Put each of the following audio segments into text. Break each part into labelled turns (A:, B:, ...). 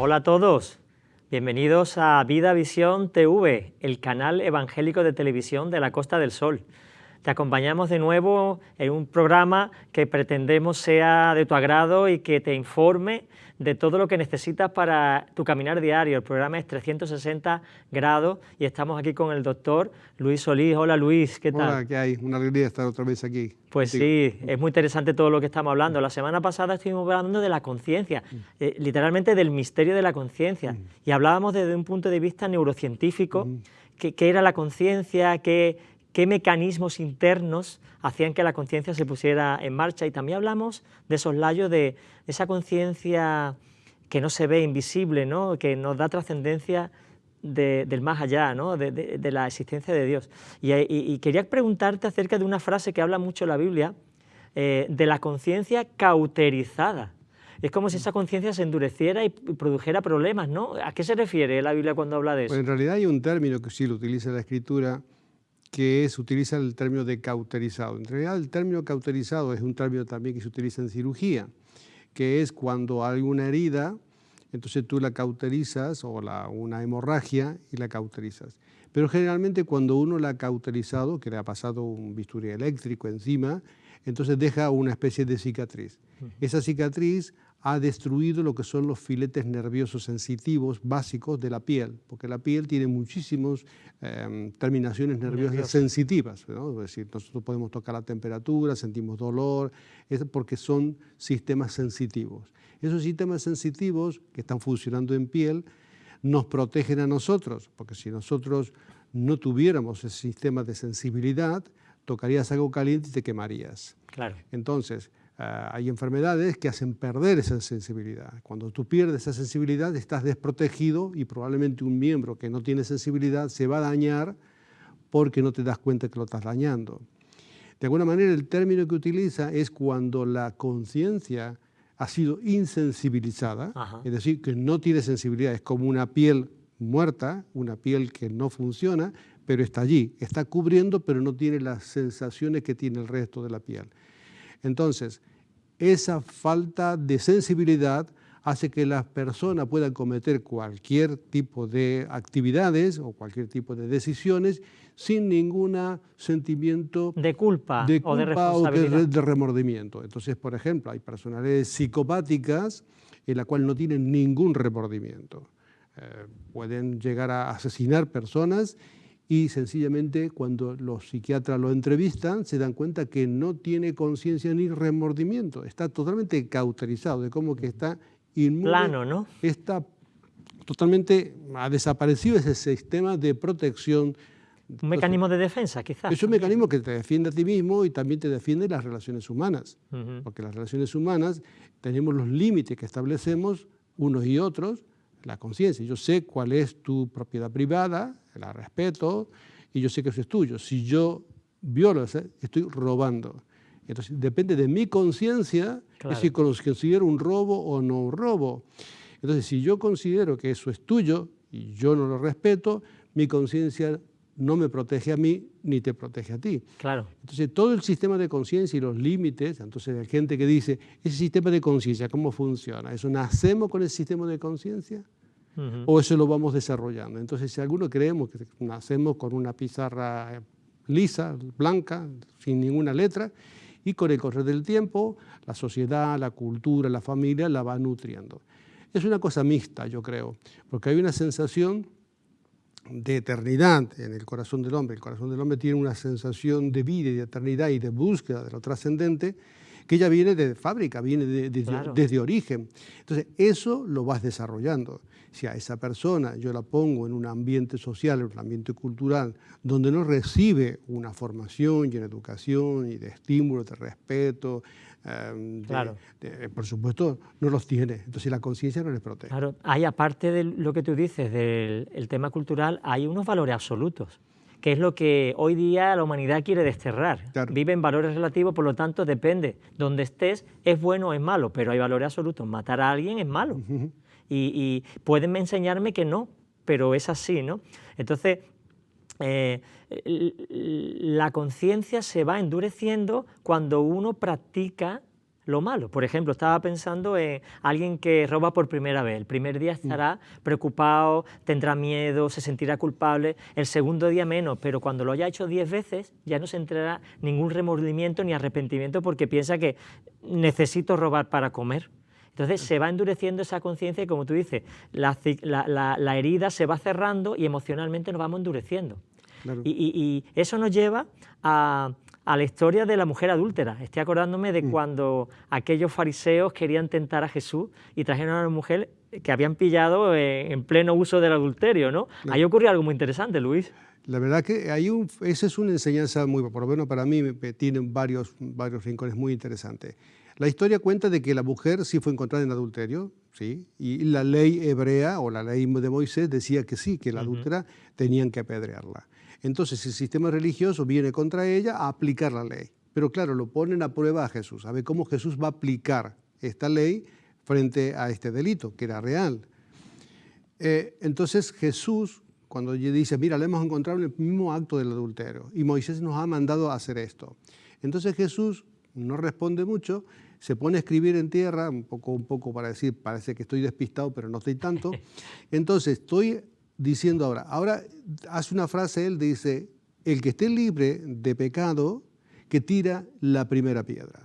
A: Hola a todos, bienvenidos a Vida Visión TV, el canal evangélico de televisión de la Costa del Sol. Te acompañamos de nuevo en un programa que pretendemos sea de tu agrado y que te informe de todo lo que necesitas para tu caminar diario. El programa es 360 grados y estamos aquí con el doctor Luis Solís. Hola Luis, ¿qué tal?
B: Hola, ¿qué hay? Una alegría estar otra vez aquí.
A: Pues
B: contigo.
A: sí, es muy interesante todo lo que estamos hablando. La semana pasada estuvimos hablando de la conciencia, literalmente del misterio de la conciencia, y hablábamos desde un punto de vista neurocientífico, qué era la conciencia, qué mecanismos internos hacían que la conciencia se pusiera en marcha, y también hablamos de soslayo de esa conciencia que no se ve, invisible, ¿no?, que nos da trascendencia del más allá, ¿no?, de la existencia de Dios. Y quería preguntarte acerca de una frase que habla mucho la Biblia, de la conciencia cauterizada. Es como si esa conciencia se endureciera y produjera problemas, ¿no? ¿A qué se refiere la Biblia cuando habla de eso?
B: Pues en realidad hay un término que sí lo utiliza la Escritura, utiliza el término de cauterizado. En realidad el término cauterizado es un término también que se utiliza en cirugía, que es cuando hay una herida, entonces tú la cauterizas, o una hemorragia, y la cauterizas. Pero generalmente cuando uno la ha cauterizado, que le ha pasado un bisturí eléctrico encima, entonces deja una especie de cicatriz. Esa cicatriz ha destruido lo que son los filetes nerviosos sensitivos básicos de la piel, porque la piel tiene muchísimas terminaciones nerviosas sensitivas, ¿no? Es decir, nosotros podemos tocar la temperatura, sentimos dolor, es porque son sistemas sensitivos. Esos sistemas sensitivos que están funcionando en piel nos protegen a nosotros, porque si nosotros no tuviéramos ese sistema de sensibilidad, tocarías algo caliente y te quemarías.
A: Claro.
B: Entonces, hay enfermedades que hacen perder esa sensibilidad. Cuando tú pierdes esa sensibilidad, estás desprotegido y probablemente un miembro que no tiene sensibilidad se va a dañar porque no te das cuenta que lo estás dañando. De alguna manera, el término que utiliza es cuando la conciencia ha sido insensibilizada, es decir, que no tiene sensibilidad, es como una piel muerta, una piel que no funciona, pero está allí, está cubriendo, pero no tiene las sensaciones que tiene el resto de la piel. Entonces, esa falta de sensibilidad hace que las personas puedan cometer cualquier tipo de actividades o cualquier tipo de decisiones sin ningún sentimiento
A: de culpa o de responsabilidad.
B: de remordimiento. Entonces, por ejemplo, hay personalidades psicopáticas en la cual no tienen ningún remordimiento. Pueden llegar a asesinar personas y sencillamente cuando los psiquiatras lo entrevistan se dan cuenta que no tiene conciencia ni remordimiento, está totalmente cauterizado, de cómo que está inmune,
A: plano, ¿no?
B: Está totalmente, ha desaparecido ese sistema de protección.
A: Un mecanismo de defensa, quizás.
B: Es un mecanismo que te defiende a ti mismo y también te defiende las relaciones humanas, porque las relaciones humanas tenemos los límites que establecemos unos y otros, la conciencia. Yo sé cuál es tu propiedad privada, la respeto y yo sé que eso es tuyo. Si yo violo, estoy robando. Entonces depende de mi conciencia, claro, es si considero un robo o no un robo. Entonces si yo considero que eso es tuyo y yo no lo respeto, mi conciencia no me protege a mí ni te protege a ti.
A: Claro.
B: Entonces todo el sistema de conciencia y los límites, entonces hay gente que dice, ese sistema de conciencia, ¿cómo funciona? ¿Eso nacemos con el sistema de conciencia? ¿O eso lo vamos desarrollando? Entonces si algunos creemos que nacemos con una pizarra lisa, blanca, sin ninguna letra, y con el correr del tiempo, la sociedad, la cultura, la familia la va nutriendo. Es una cosa mixta, yo creo, porque hay una sensación de eternidad en el corazón del hombre. El corazón del hombre tiene una sensación de vida y de eternidad y de búsqueda de lo trascendente que ya viene de fábrica, viene claro, desde origen. Entonces, eso lo vas desarrollando. Si a esa persona yo la pongo en un ambiente social, en un ambiente cultural, donde no recibe una formación y una educación y de estímulo, de respeto,
A: claro,
B: por supuesto, no los tiene. Entonces la conciencia no les protege.
A: Claro, hay, aparte de lo que tú dices del tema cultural, hay unos valores absolutos, que es lo que hoy día la humanidad quiere desterrar.
B: Claro.
A: Vive en valores relativos, por lo tanto depende. Donde estés es bueno o es malo, pero hay valores absolutos. Matar a alguien es malo. Y pueden enseñarme que no, pero es así, ¿no? Entonces, la conciencia se va endureciendo cuando uno practica lo malo. Por ejemplo, estaba pensando en alguien que roba por primera vez. El primer día estará preocupado, tendrá miedo, se sentirá culpable, el segundo día menos, pero cuando lo haya hecho 10 veces ya no sentirá ningún remordimiento ni arrepentimiento porque piensa que necesito robar para comer. Entonces se va endureciendo esa conciencia y, como tú dices, la herida se va cerrando y emocionalmente nos vamos endureciendo.
B: Claro.
A: Y eso nos lleva a la historia de la mujer adúltera. Estoy acordándome de cuando aquellos fariseos querían tentar a Jesús y trajeron a una mujer que habían pillado en pleno uso del adulterio, ¿no?
B: Claro.
A: Ahí ocurrió algo muy interesante, Luis.
B: La verdad que esa es una enseñanza muy, por lo menos para mí, tiene varios rincones muy interesantes. La historia cuenta de que la mujer sí fue encontrada en adulterio, ¿sí? Y la ley hebrea o la ley de Moisés decía que sí, que la adúltera tenían que apedrearla. Entonces el sistema religioso viene contra ella a aplicar la ley. Pero claro, lo ponen a prueba a Jesús, a ver cómo Jesús va a aplicar esta ley frente a este delito, que era real. Entonces Jesús, cuando dice, mira, le hemos encontrado en el mismo acto del adulterio y Moisés nos ha mandado a hacer esto. Entonces Jesús no responde mucho, se pone a escribir en tierra, un poco para decir, parece que estoy despistado, pero no estoy tanto. Entonces estoy diciendo ahora hace una frase, él dice, el que esté libre de pecado, que tira la primera piedra.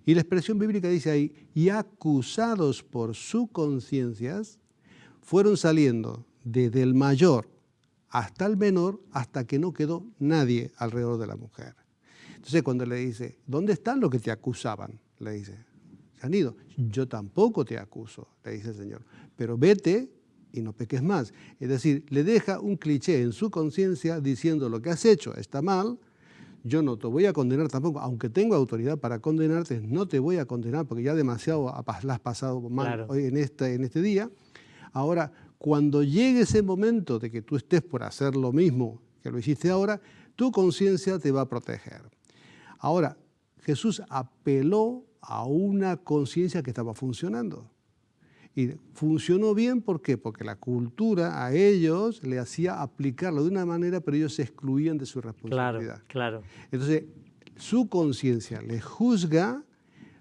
B: Y la expresión bíblica dice ahí, y acusados por sus conciencias, fueron saliendo desde el mayor hasta el menor, hasta que no quedó nadie alrededor de la mujer. Entonces cuando le dice, ¿dónde están los que te acusaban? Le dice, se han ido. Yo tampoco te acuso, le dice el Señor, pero vete y no peques más. Es decir, le deja un cliché en su conciencia diciendo lo que has hecho está mal, yo no te voy a condenar tampoco, aunque tengo autoridad para condenarte, no te voy a condenar porque ya demasiado la has pasado mal
A: Claro.
B: hoy en este día. Ahora, cuando llegue ese momento de que tú estés por hacer lo mismo que lo hiciste ahora, tu conciencia te va a proteger. Ahora, Jesús apeló a una conciencia que estaba funcionando. Y funcionó bien, ¿por qué? Porque la cultura a ellos le hacía aplicarlo de una manera, pero ellos se excluían de su responsabilidad.
A: Claro.
B: Entonces, su conciencia les juzga,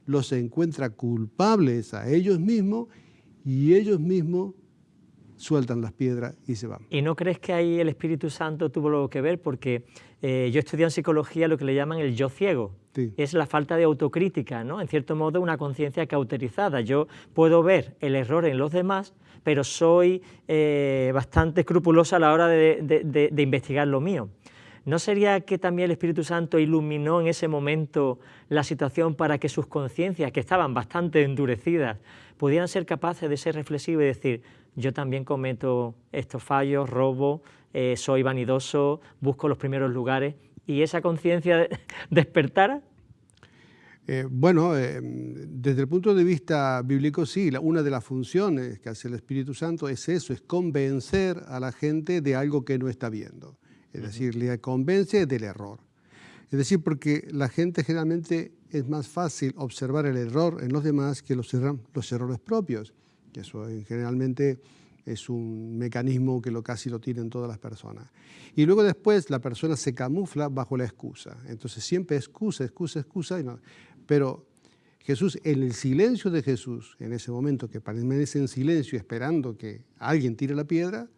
B: los encuentra culpables a ellos mismos y ellos mismos sueltan las piedras y se van.
A: ¿Y no crees que ahí el Espíritu Santo tuvo algo que ver? Porque yo he estudiado en psicología lo que le llaman el yo ciego.
B: Sí.
A: Es la falta de autocrítica, ¿no? En cierto modo, una conciencia cauterizada. Yo puedo ver el error en los demás, pero soy bastante escrupulosa a la hora de investigar lo mío. ¿No sería que también el Espíritu Santo iluminó en ese momento la situación para que sus conciencias, que estaban bastante endurecidas, pudieran ser capaces de ser reflexivos y decir, yo también cometo estos fallos, robo, soy vanidoso, busco los primeros lugares, y esa conciencia despertara?
B: Desde el punto de vista bíblico, sí, una de las funciones que hace el Espíritu Santo es eso, es convencer a la gente de algo que no está viendo. Es decir, le convence del error. Es decir, porque la gente generalmente es más fácil observar el error en los demás que los errores propios. Que eso generalmente es un mecanismo que casi lo tienen todas las personas. Y luego después la persona se camufla bajo la excusa. Entonces siempre excusa. Y no. Pero Jesús, en el silencio de Jesús, en ese momento que permanece en silencio esperando que alguien tire la piedra,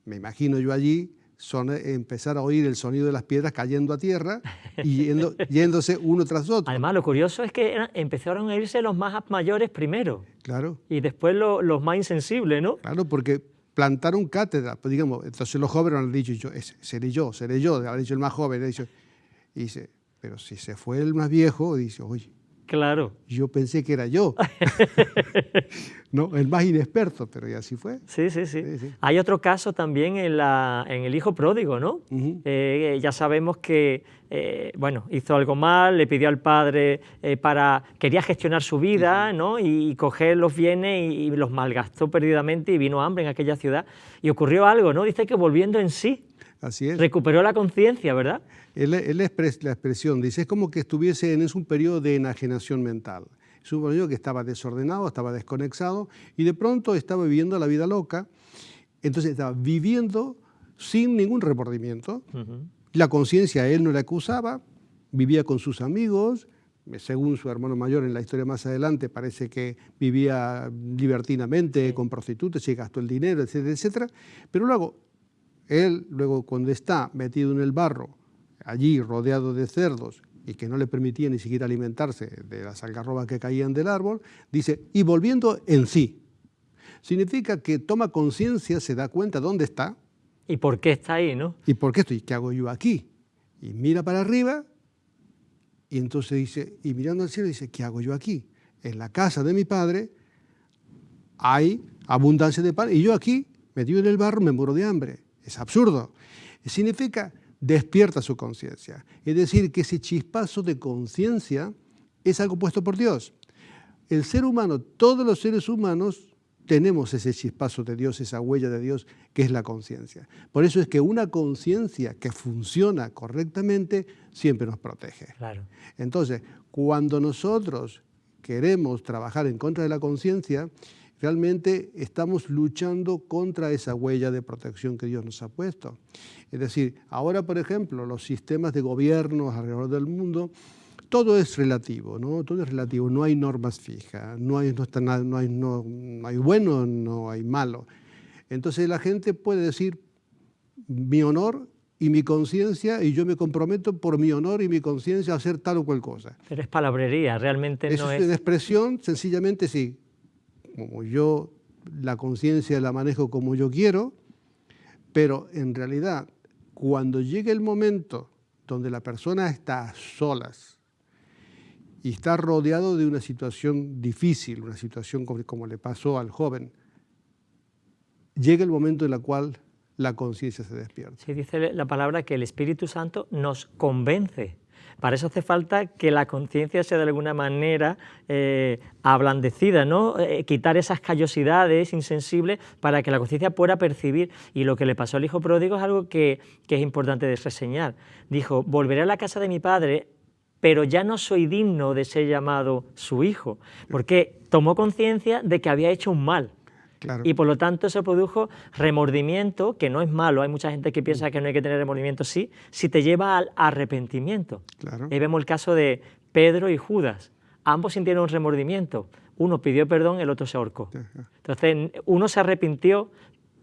B: me imagino yo allí empezar a oír el sonido de las piedras cayendo a tierra y yéndose uno tras otro.
A: Además, lo curioso es que empezaron a irse los más mayores primero.
B: Claro.
A: Y después los más insensibles, ¿no?
B: Claro, porque plantaron cátedra, pues digamos, entonces los jóvenes han dicho, seré yo, ha dicho el más joven, y dice, pero si se fue el más viejo, dice, oye,
A: claro,
B: yo pensé que era yo, no, el más inexperto, pero ya así fue.
A: Sí. Hay otro caso también en el hijo pródigo, ¿no? Ya sabemos que, hizo algo mal, le pidió al padre quería gestionar su vida, ¿no? Y coger los bienes y los malgastó perdidamente y vino hambre en aquella ciudad. Y ocurrió algo, ¿no? Dice que volviendo en sí,
B: así es,
A: recuperó la conciencia, ¿verdad?
B: La expresión dice, es como que estuviese en un periodo de enajenación mental. Es un periodo que estaba desordenado, estaba desconexado y de pronto estaba viviendo la vida loca. Entonces estaba viviendo sin ningún remordimiento. La conciencia a él no le acusaba, vivía con sus amigos, según su hermano mayor en la historia más adelante, parece que vivía libertinamente con prostitutas y gastó el dinero, etcétera, etcétera. Pero luego cuando está metido en el barro, allí rodeado de cerdos y que no le permitía ni siquiera alimentarse de las algarrobas que caían del árbol, dice, y volviendo en sí. Significa que toma conciencia, se da cuenta dónde está.
A: ¿Y por qué está ahí, no?
B: ¿Y por qué estoy? ¿Qué hago yo aquí? Y mira para arriba y entonces dice, y mirando al cielo dice, ¿qué hago yo aquí? En la casa de mi padre hay abundancia de pan y yo aquí, metido en el barro, me muero de hambre. Es absurdo. Significa, despierta su conciencia. Es decir, que ese chispazo de conciencia es algo puesto por Dios. El ser humano, todos los seres humanos, tenemos ese chispazo de Dios, esa huella de Dios, que es la conciencia. Por eso es que una conciencia que funciona correctamente siempre nos protege.
A: Claro.
B: Entonces, cuando nosotros queremos trabajar en contra de la conciencia, realmente estamos luchando contra esa huella de protección que Dios nos ha puesto. Es decir, ahora, por ejemplo, los sistemas de gobierno alrededor del mundo, todo es relativo, ¿no? Todo es relativo, no hay normas fijas, no hay bueno, no hay malo. Entonces la gente puede decir mi honor y mi conciencia, y yo me comprometo por mi honor y mi conciencia a hacer tal o cual cosa.
A: Pero es palabrería, realmente
B: Eso
A: no
B: es
A: es...
B: una expresión, sencillamente sí. Como yo la conciencia la manejo como yo quiero, pero en realidad cuando llegue el momento donde la persona está a solas y está rodeado de una situación difícil, una situación como le pasó al joven, llega el momento en el cual la conciencia se despierta.
A: Sí, dice la palabra que el Espíritu Santo nos convence. Para eso hace falta que la conciencia sea de alguna manera ablandecida, ¿no? Quitar esas callosidades insensibles para que la conciencia pueda percibir. Y lo que le pasó al hijo pródigo es algo que es importante de reseñar. Dijo, volveré a la casa de mi padre, pero ya no soy digno de ser llamado su hijo, porque tomó conciencia de que había hecho un mal.
B: Claro.
A: Y por lo tanto se produjo remordimiento, que no es malo. Hay mucha gente que piensa que no hay que tener remordimiento, sí, si te lleva al arrepentimiento.
B: Claro.
A: Ahí vemos el caso de Pedro y Judas. Ambos sintieron un remordimiento. Uno pidió perdón, el otro se ahorcó. Entonces, uno se arrepintió,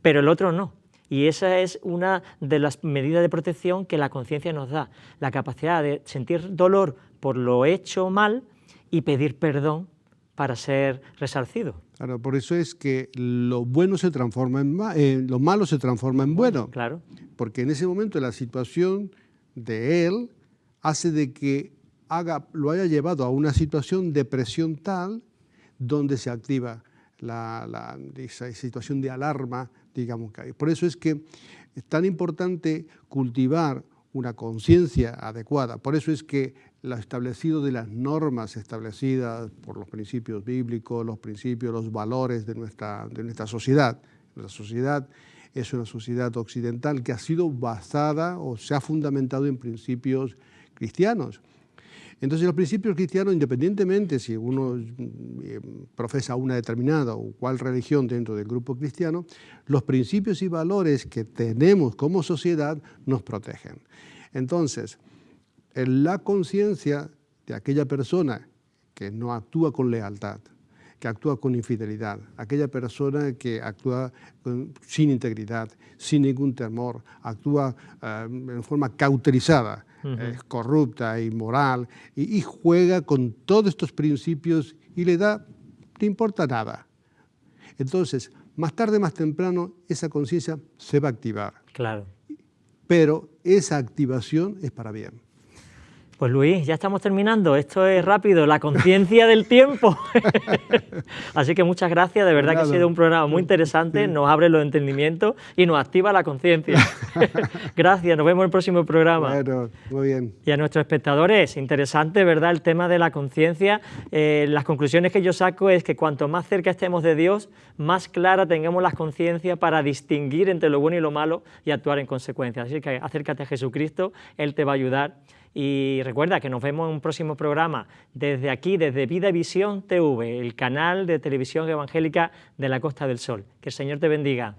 A: pero el otro no. Y esa es una de las medidas de protección que la conciencia nos da, la capacidad de sentir dolor por lo hecho mal y pedir perdón para ser resarcido.
B: Claro, por eso es que lo bueno se transforma lo malo se transforma en bueno.
A: Claro.
B: Porque en ese momento la situación de él hace de que lo haya llevado a una situación de presión tal donde se activa esa situación de alarma, digamos que hay. Por eso es que es tan importante cultivar una conciencia adecuada. Por eso es que lo establecido de las normas establecidas por los principios bíblicos, los principios, los valores de nuestra sociedad. La sociedad es una sociedad occidental que ha sido basada o se ha fundamentado en principios cristianos. Entonces los principios cristianos, independientemente si uno profesa una determinada o cual religión dentro del grupo cristiano, los principios y valores que tenemos como sociedad nos protegen. Entonces, la conciencia de aquella persona que no actúa con lealtad, que actúa con infidelidad, aquella persona que actúa sin integridad, sin ningún temor, actúa en forma cauterizada, corrupta, inmoral, y juega con todos estos principios y le importa nada. Entonces, más tarde, más temprano, esa conciencia se va a activar.
A: Claro.
B: Pero esa activación es para bien.
A: Pues Luis, ya estamos terminando, esto es rápido, la conciencia del tiempo. Así que muchas gracias, de verdad que ha sido un programa muy interesante, nos abre los entendimientos y nos activa la conciencia. Gracias, nos vemos en el próximo programa.
B: Bueno, muy bien.
A: Y a nuestros espectadores, interesante, ¿verdad?, el tema de la conciencia. Las conclusiones que yo saco es que cuanto más cerca estemos de Dios, más clara tengamos la conciencia para distinguir entre lo bueno y lo malo y actuar en consecuencia. Así que acércate a Jesucristo, Él te va a ayudar. Y recuerda que nos vemos en un próximo programa desde aquí, desde Vida y Visión TV, el canal de televisión evangélica de la Costa del Sol. Que el Señor te bendiga.